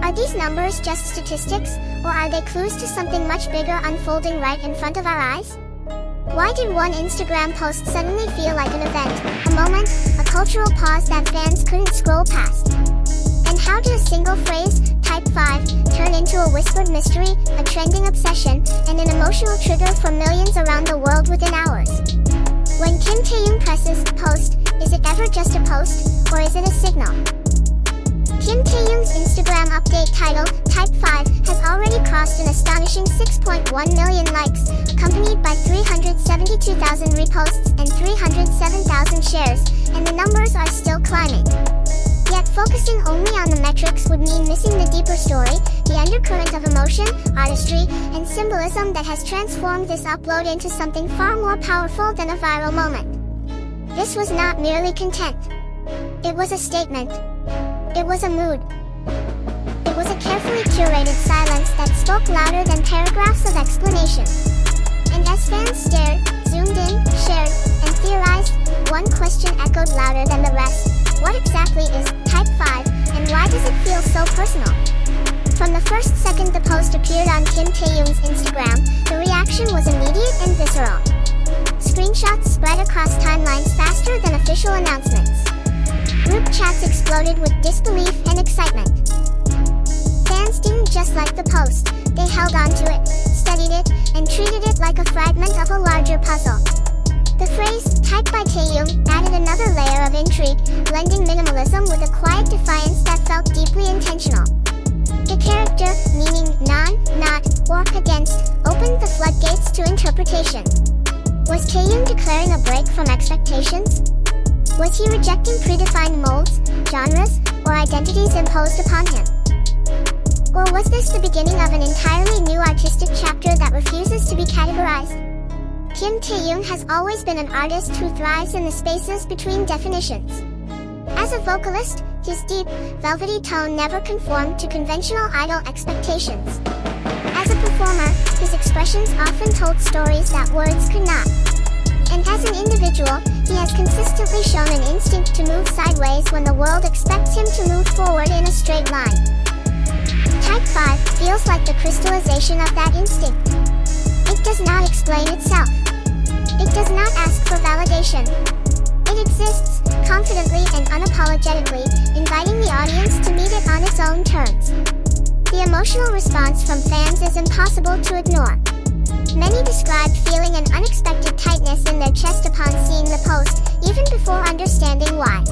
Are these numbers just statistics, or are they clues to something much bigger unfolding right in front of our eyes? Why did one Instagram post suddenly feel like an event, a moment, a cultural pause that fans couldn't scroll past? And how did a single phrase, Type 5, turn into a whispered mystery, a trending obsession, and an emotional trigger for millions around the world within hours? When Kim Taehyung presses post, is it ever just a post, or is it a signal? Kim Taehyung's Instagram update titled Type 5 has already crossed an astonishing 6.1 million likes, accompanied by 372,000 reposts and 307,000 shares, and the numbers are still climbing. Yet focusing only on the metrics would mean missing the deeper story, the undercurrent of emotion, artistry, and symbolism that has transformed this upload into something far more powerful than a viral moment. This was not merely content. It was a statement. It was a mood. It was a carefully curated silence that spoke louder than paragraphs of explanation. And as fans stared, zoomed in, shared, and theorized, one question echoed louder than the rest. What exactly is Type 5, and why does it feel so personal? From the first second the post appeared on Kim Taehyung's Instagram, the reaction was immediate and visceral. Screenshots spread across timelines faster than official announcements. Group chats exploded with disbelief and excitement. Fans didn't just like the post, they held on to it, studied it, and treated it like a fragment of a larger puzzle. The phrase, Type by Taehyung, added another layer of intrigue, blending minimalism with a quiet defiance that felt deeply intentional. The character, meaning non, not, or against, opened the floodgates to interpretation. Was Taehyung declaring a break from expectations? Was he rejecting predefined molds, genres, or identities imposed upon him? Or was this the beginning of an entirely new artistic chapter that refuses to be categorized? Kim Taehyung has always been an artist who thrives in the spaces between definitions. As a vocalist, his deep, velvety tone never conformed to conventional idol expectations. As a performer, his expressions often told stories that words could not. And as an individual, he has consistently shown an instinct to move sideways when the world expects him to move forward in a straight line. Type 5 feels like the crystallization of that instinct. It does not explain itself. It does not ask for validation. It exists, confidently and unapologetically, inviting the audience to meet it on its own terms. The emotional response from fans is impossible to ignore. Many described feeling an unexpected tightness in their chest upon seeing the post, even before understanding why.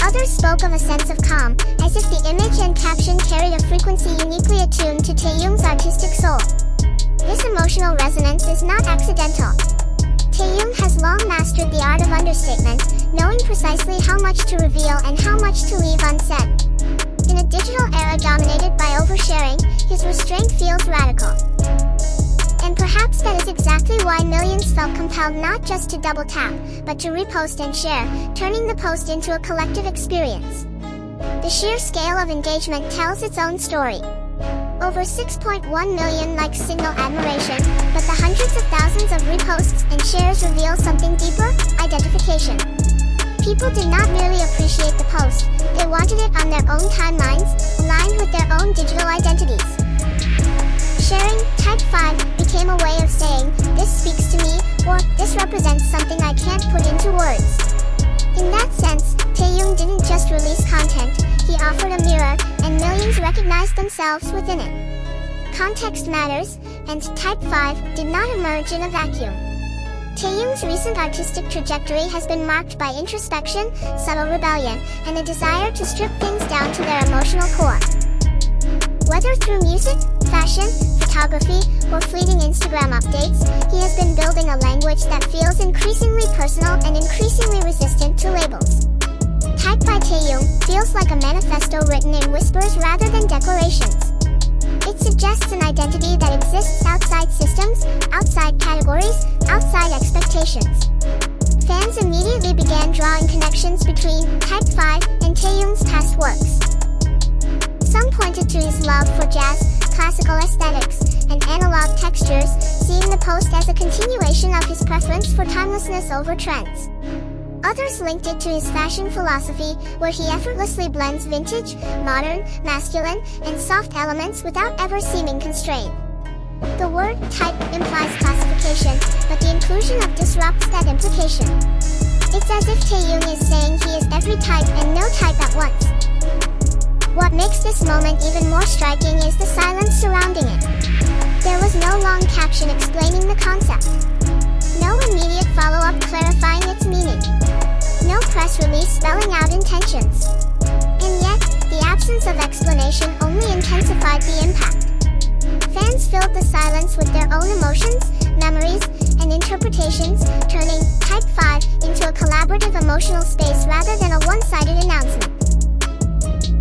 Others spoke of a sense of calm, as if the image and caption carried a frequency uniquely attuned to Taehyung's artistic soul. This emotional resonance is not accidental. Taehyung has long mastered the art of understatement, knowing precisely how much to reveal and how much to leave unsaid. In a digital era dominated by oversharing, his restraint feels radical. And perhaps that is exactly why millions felt compelled not just to double tap, but to repost and share, turning the post into a collective experience. The sheer scale of engagement tells its own story. Over 6.1 million likes signal admiration, but the hundreds of thousands of reposts and shares reveal something deeper, identification. People did not merely appreciate the post, they wanted it on their own timelines, aligned with their own digital identities. Sharing Type 5 became a way of saying, this speaks to me, or this represents something I can't put into words. In that sense, Taehyung didn't just release content, he offered a mirror, and millions recognized themselves within it. Context matters, and Type 5 did not emerge in a vacuum. Taehyung's recent artistic trajectory has been marked by introspection, subtle rebellion, and a desire to strip things down to their emotional core. Whether through music, fashion, photography, or fleeting Instagram updates, he has been building a language that feels increasingly personal and increasingly resistant to labels. Type by Taehyung feels like a manifesto written in whispers rather than declarations. It suggests an identity that exists outside systems, outside categories, outside expectations. Fans immediately began drawing connections between Type 5 and Taehyung's past works. Some pointed to his love for jazz, classical aesthetics, and analog textures, seeing the post as a continuation of his preference for timelessness over trends. Others linked it to his fashion philosophy, where he effortlessly blends vintage, modern, masculine, and soft elements without ever seeming constrained. The word type implies classification, but the inclusion of disrupts that implication. It's as if Taehyung is saying he is every type and no type at once. What makes this moment even more striking is the silence surrounding it. There was no long caption explaining the concept. No immediate follow-up clarifying its meaning. No press release spelling out intentions. And yet, the absence of explanation only intensified the impact. Fans filled the silence with their own emotions, memories, and interpretations, turning Type 5 into a collaborative emotional space rather than a one-sided announcement.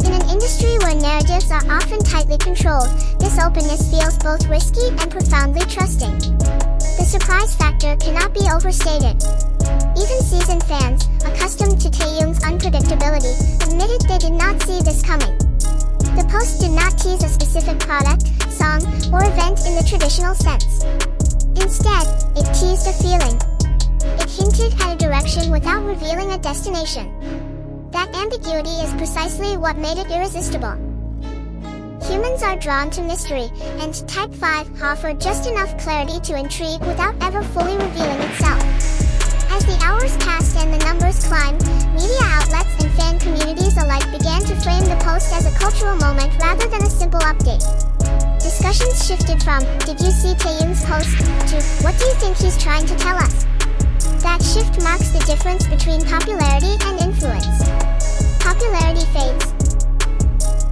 In an industry where narratives are often tightly controlled, this openness feels both risky and profoundly trusting. The surprise factor cannot be overstated. Even seasoned fans, accustomed to Taehyung's unpredictability, admitted they did not see this coming. The post did not tease a specific product, song, or event in the traditional sense. Instead, it teased a feeling. It hinted at a direction without revealing a destination. That ambiguity is precisely what made it irresistible. Humans are drawn to mystery, and Type 5 offered just enough clarity to intrigue without ever fully revealing itself. As the hours passed and the numbers climbed, media outlets and fan communities alike began to frame the post as a cultural moment rather than a simple update. Discussions shifted from, "Did you see Taehyung's post?" to, "What do you think he's trying to tell us?" That shift marks the difference between popularity and influence. Popularity fades.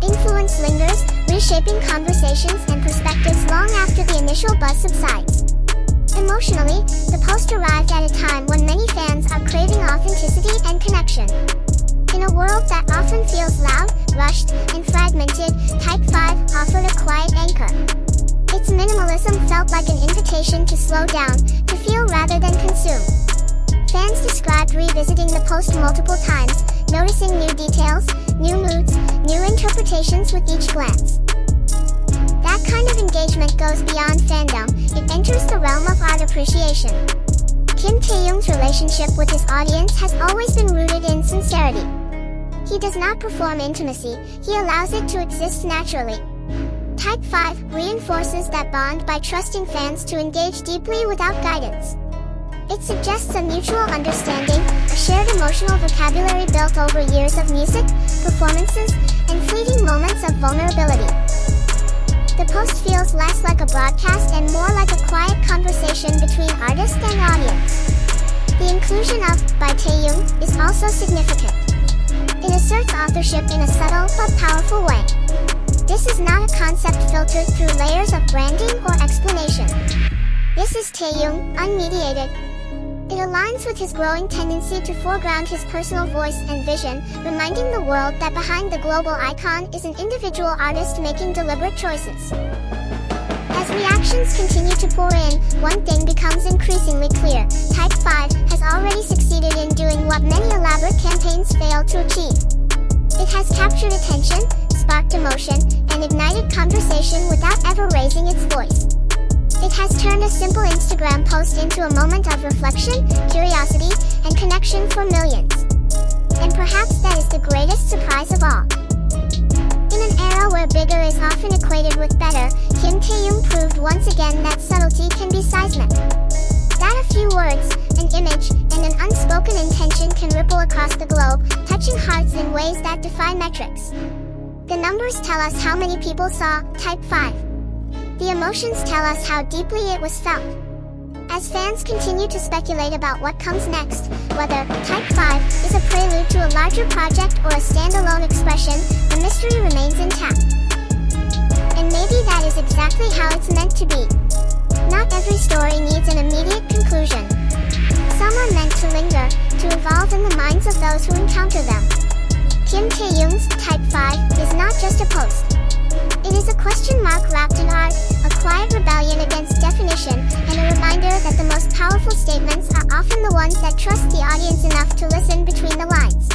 Influence lingers, reshaping conversations and perspectives long after the initial buzz subsides. Emotionally, the post arrived at a time when many fans are craving authenticity and connection. In a world that often feels loud, rushed, and fragmented, Type 5 offered a quiet anchor. Its minimalism felt like an invitation to slow down, to feel rather than consume. Fans described revisiting the post multiple times, noticing new details, new moods, new interpretations with each glance. That kind of engagement goes beyond fandom, it enters the realm of art appreciation. Kim Taehyung's relationship with his audience has always been rooted in sincerity. He does not perform intimacy, he allows it to exist naturally. Type 5 reinforces that bond by trusting fans to engage deeply without guidance. It suggests a mutual understanding, a shared emotional vocabulary built over years of music, performances, and fleeting moments of vulnerability. The post feels less like a broadcast and more like a quiet conversation between artist and audience. The inclusion of "by Taehyung" is also significant. It asserts authorship in a subtle but powerful way. This is not a concept filtered through layers of branding or explanation. This is Taehyung, unmediated. It aligns with his growing tendency to foreground his personal voice and vision, reminding the world that behind the global icon is an individual artist making deliberate choices. As reactions continue to pour in, one thing becomes increasingly clear. Type 5 has already succeeded in doing what many elaborate campaigns fail to achieve. It has captured attention, sparked emotion, and ignited conversation without ever raising its voice. It has turned a simple Instagram post into a moment of reflection, curiosity, and connection for millions. And perhaps that is the greatest surprise of all. In an era where bigger is often equated with better, Kim Taehyung proved once again that subtlety can be seismic. That a few words, an image, and an unspoken intention can ripple across the globe, touching hearts in ways that defy metrics. The numbers tell us how many people saw Type 5. The emotions tell us how deeply it was felt. As fans continue to speculate about what comes next, whether Type 5 is a prelude to a larger project or a standalone expression, the mystery remains intact. And maybe that is exactly how it's meant to be. Not every story needs an immediate conclusion. Some are meant to linger, to evolve in the minds of those who encounter them. Kim Taehyung's Type 5 is not just a post. It is a question mark wrapped in art, a quiet rebellion against definition, and a reminder that the most powerful statements are often the ones that trust the audience enough to listen between the lines.